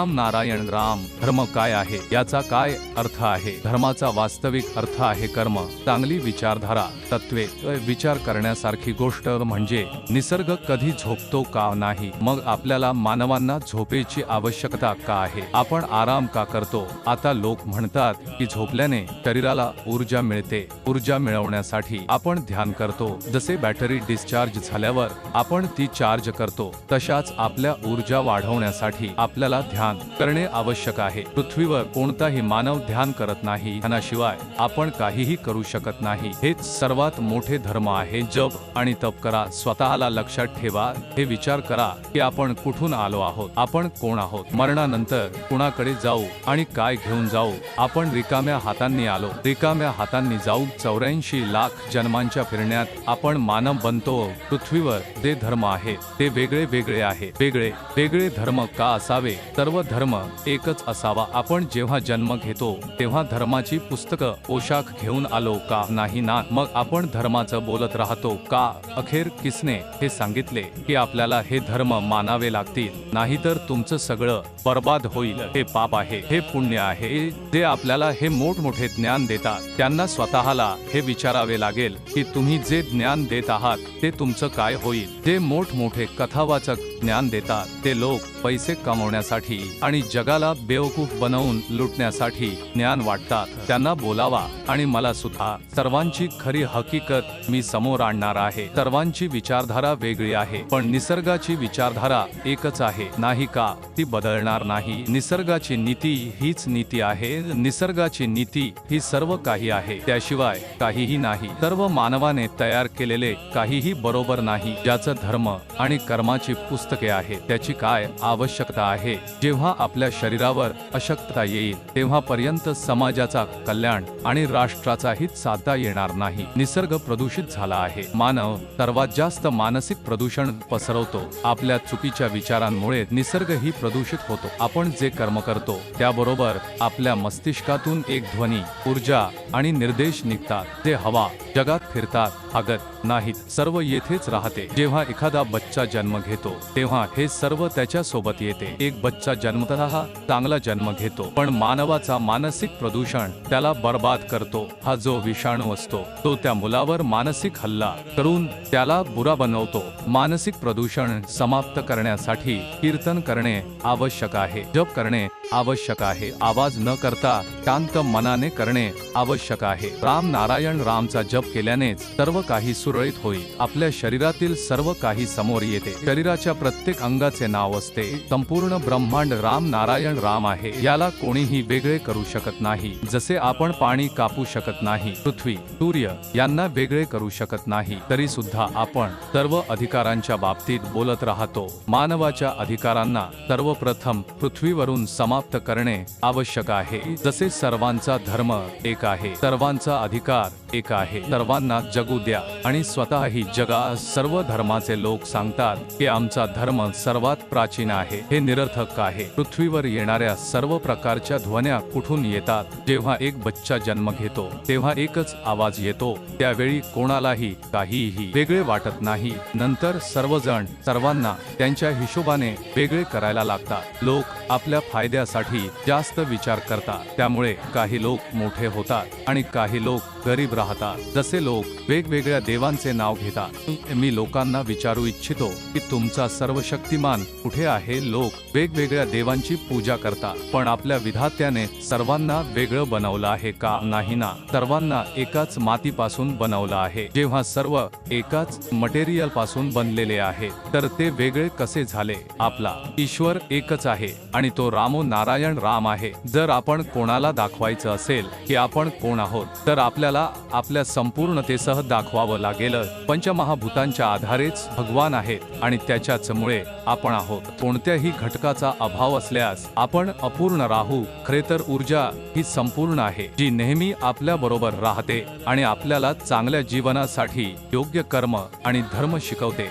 राम नारायण राम। धर्म काय आहे, याचा काय अर्थ आहे? धर्माचा वास्तविक अर्थ आहे कर्म, चांगली विचारधारा, तत्त्वे। विचार करण्यासारखी गोष्ट म्हणजे निसर्ग कधी झोपतो का नाही, मग आपल्याला मानवांना झोपेची आवश्यकता का आहे, आपण आराम का करतो? आता लोक म्हणतात की झोपल्याने शरीराला ऊर्जा मिळते, ऊर्जा मिळवण्यासाठी आपण ध्यान करतो। जसे बॅटरी डिस्चार्ज झाल्यावर आपण ती चार्ज करतो, तशाच आपल्या ऊर्जा वाढवण्यासाठी आपल्याला ध्यान करणे आवश्यक आहे। पृथ्वीवर कोणताही मानव ध्यान करत नाही, ध्यानाशिवाय आपण काहीही करू शकत नाही। हेच सर्वात मोठे धर्म आहे। जप आणि तप करा, स्वतःला लक्षात ठेवा, हे विचार करा की आपण कुठून आलो आहोत, आपण कोण आहोत, मरणानंतर कुणाकडे जाऊ आणि काय घेऊन जाऊ। आपण रिकाम्या हातांनी आलो, रिकाम्या हातांनी जाऊ। 84 लाख जन्मांच्या फिरण्यात आपण मानव बनतो। पृथ्वीवर जे धर्म आहे ते वेगळे वेगळे आहे, वेगळे वेगळे धर्म का असावे? सर्व धर्म एकच असावा। आपण जेव्हा जन्म घेतो तेव्हा धर्माची पुस्तकं पोशाख घेऊन आलो का नाही ना, मग आपण धर्माचं बोलत राहतो का? अखेर किसने हे सांगितले की आपल्याला हे धर्म मानावे लागतील, नाहीतर तुमचं सगळं बर्बाद होईल। हे पाप आहे, हे पुण्य आहे। जे आपल्याला हे मोठमोठे ज्ञान देतात त्यांना स्वतःला हे विचारावे लागेल की तुम्ही जे ज्ञान देत आहात ते तुमचं काय होईल? जे मोठमोठे कथावाचक ज्ञान देतात ते लोक पैसे कमवण्यासाठी आणि जगाला बेवकूफ बनवून लुटण्यासाठी ज्ञान वाटतात। त्यांना बोलावा आणि मला सुद्धा सर्वांची खरी हकीकत मी समोर आणणार आहे। सर्वांची विचारधारा वेगळी आहे, पण निसर्गाची विचारधारा एकच आहे, नाही का? ती बदलणार नाही। निसर्गाची नीती हीच नीती आहे, निसर्गाची नीती ही सर्व काही आहे, त्याशिवाय काहीही नाही। सर्व मानवाने तयार केलेले काहीही बरोबर नाही। ज्याचं धर्म आणि कर्माची पुस्तके आहे त्याची काय आवश्यकता आहे? जेव्हा आपल्या शरीरावर अशक्तता येईल तेव्हा पर्यंत समाजाचा कल्याण आणि राष्ट्राचा हित साधता येणार नाही। निसर्ग प्रदूषित झाला आहे, मानव सर्वात जास्त मानसिक प्रदूषण पसरवतो। आपल्या चुकीच्या विचारांमुळे निसर्गही प्रदूषित होतो। आपण जे कर्म करतो त्याबरोबर आपल्या मस्तिष्कातून एक ध्वनी, ऊर्जा आणि निर्देश निघतात, जे हवा जगात फिरतात, भागत नाहीत, सर्व येथेच राहते। जेव्हा एखादा बच्चा जन्म घेतो तेव्हा हे सर्व त्याच्या सोबत येते। एक बच्चा जन्मतः चांगला जन्म घेतो, पण मानवाचा मानसिक प्रदूषण त्याला बर्बाद करतो। हा जो विषाणू असतो तो त्या मुलावर मानसिक हल्ला करून त्याला बुरा बनवतो। मानसिक प्रदूषण समाप्त करण्यासाठी कीर्तन करणे आवश्यक आहे, जप करणे आवश्यक आहे, आवाज न करता शांत मनाने करणे आवश्यक आहे। राम नारायण रामचा जप केल्यानेच सर्व काही सुरळीत होईल। आपल्या शरीरातील सर्व काही समोर येते। शरीराच्या प्रत्येक अंगाचे नाव असते। संपूर्ण ब्रह्मांड राम नारायण राम आहे, याला कोणीही वेगळे करू शकत नाही। जसे आपण पाणी कापू शकत नाही, पृथ्वी सूर्य यांना वेगळे करू शकत नाही, तरी सुद्धा आपण सर्व अधिकारांच्या बाबतीत बोलत राहतो। मानवाच्या अधिकारांना सर्वप्रथम पृथ्वीवरून समाप्त करणे आवश्यक आहे। जसे सर्वांचा धर्म एक आहे, सर्वांचा अधिकार एक आहे, सर्वांना जगू द्या आणि स्वतःही जगा। सर्व धर्माचे लोक सांगतात की आमचा धर्म सर्वात प्राचीन आहे, हे निरर्थक आहे। पृथ्वीवर येणाऱ्या सर्व प्रकारच्या ध्वन्या कुठून येतात? जेव्हा एक बच्चा जन्म घेतो तेव्हा एकच आवाज येतो, त्यावेळी कोणालाही काहीही वेगळे वाटत नाही। नंतर सर्वजण सर्वांना त्यांच्या हिशोबाने वेगळे करायला लागतात। लोक आपल्या फायद्यासाठी जास्त विचार करतात, त्यामुळे काही लोक मोठे होतात आणि काही लोक गरीब राहतात। जसे लोक वेगवेगळ्या देवांचे नाव घेतात। मी लोकांना विचारू इच्छितो की तुमचा सर्वशक्तिमान कुठे आहे? लोक वेगवेगळ्या देवांची पूजा करतात, पण आपल्या विधात्याने सर्वांना वेगळं बनवलं आहे का? नाही ना, सर्वांना एकाच मातीपासून बनवलं आहे। जेव्हा सर्व एकाच मटेरियल पासून बनलेले आहे तर ते वेगळे कसे झाले? आपला ईश्वर एकच आहे आणि तो रामो नारायण राम आहे। जर आपण कोणाला दाखवायचं असेल की आपण कोण आहोत तर आपल्याला आपल्या संपूर्णतेसह दाखवावं लागेल। पंचमहाभूतांच्या आधारेच भगवान आहेत आणि त्याच्याचमुळे आपण आहोत। कोणत्याही घटकाचा अभाव असल्यास आपण अपूर्ण राहू। खरे तर ऊर्जा ही संपूर्ण आहे, जी नेहमी आपल्या बरोबर राहते आणि आपल्याला चांगल्या जीवनासाठी योग्य कर्म आणि धर्म शिकवते।